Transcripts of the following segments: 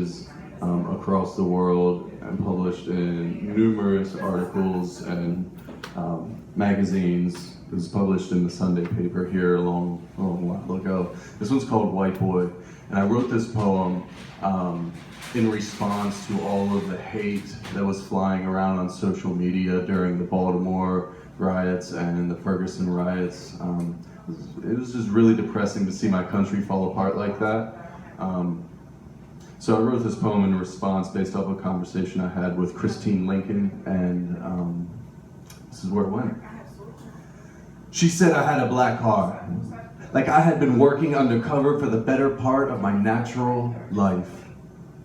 churches across the world and published in numerous articles and magazines. It was published in the Sunday paper here a long while ago. This one's called White Boy, and I wrote this poem in response to all of the hate that was flying around on social media during the Baltimore riots and the Ferguson riots. It was just really depressing to see my country fall apart like that. So I wrote this poem in response based off a conversation I had with Christine Lincoln, and this is where it went. She said I had a black heart, like I had been working undercover for the better part of my natural life.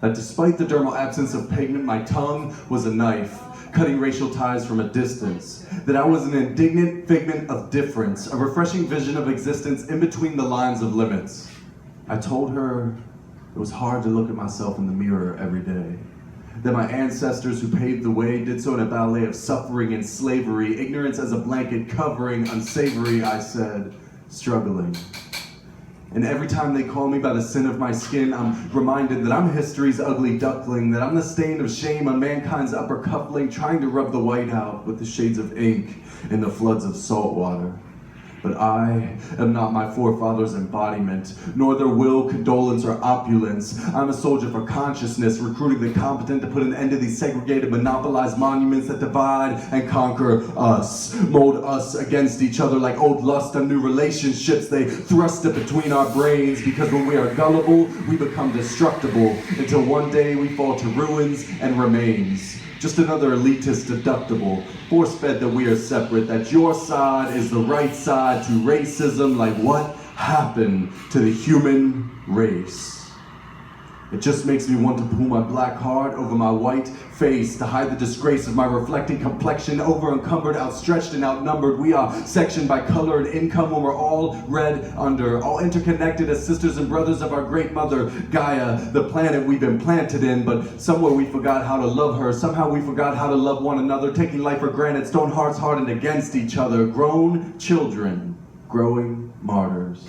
That despite the dermal absence of pigment, my tongue was a knife, cutting racial ties from a distance. That I was an indignant figment of difference, a refreshing vision of existence in between the lines of limits. I told her it was hard to look at myself in the mirror every day. That my ancestors who paved the way did so in a ballet of suffering and slavery, ignorance as a blanket covering, unsavory, I said, struggling. And every time they call me by the sin of my skin, I'm reminded that I'm history's ugly duckling, that I'm the stain of shame on mankind's upper cuffling, trying to rub the white out with the shades of ink in the floods of salt water. But I am not my forefathers' embodiment, nor their will, condolence, or opulence. I'm a soldier for consciousness, recruiting the competent to put an end to these segregated, monopolized monuments that divide and conquer us, mold us against each other like old lust and new relationships. They thrust it between our brains, because when we are gullible, we become destructible, until one day we fall to ruins and remains. Just another elitist deductible, force-fed that we are separate, that your side is the right side to racism, like what happened to the human race? It just makes me want to pull my black heart over my white face to hide the disgrace of my reflecting complexion, over-encumbered, outstretched, and outnumbered. We are sectioned by color and income when we're all red under, all interconnected as sisters and brothers of our great mother, Gaia, the planet we've been planted in, but somewhere we forgot how to love her. Somehow we forgot how to love one another, taking life for granted, stone hearts hardened against each other, grown children, growing martyrs.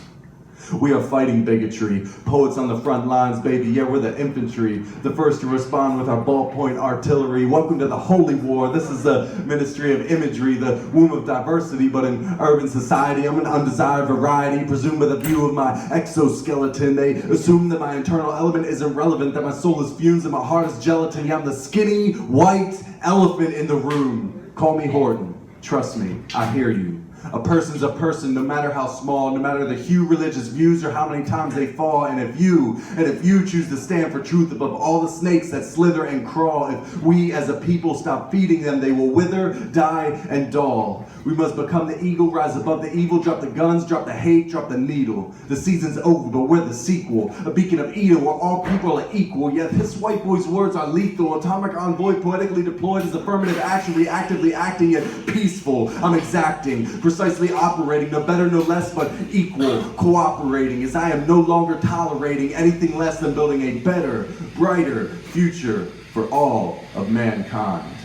We are fighting bigotry, poets on the front lines, baby, yeah, we're the infantry, the first to respond with our ballpoint artillery. Welcome to the holy war. This is the ministry of imagery, the womb of diversity, but in urban society, I'm an undesired variety, presumed by the view of my exoskeleton. They assume that my internal element is irrelevant, that my soul is fumes and my heart is gelatin. Yeah, I'm the skinny, white elephant in the room. Call me Horton. Trust me, I hear you. A person's a person, no matter how small, no matter the hue, religious views, or how many times they fall. And if you choose to stand for truth above all the snakes that slither and crawl, if we as a people stop feeding them, they will wither, die, and dull. We must become the eagle, rise above the evil, drop the guns, drop the hate, drop the needle. The season's over, but we're the sequel. A beacon of Eden where all people are equal. Yet this white boy's words are lethal. Atomic envoy poetically deployed as affirmative action, reactively acting yet peaceful. I'm exacting, precisely operating, no better, no less, but equal, cooperating, as I am no longer tolerating anything less than building a better, brighter future for all of mankind.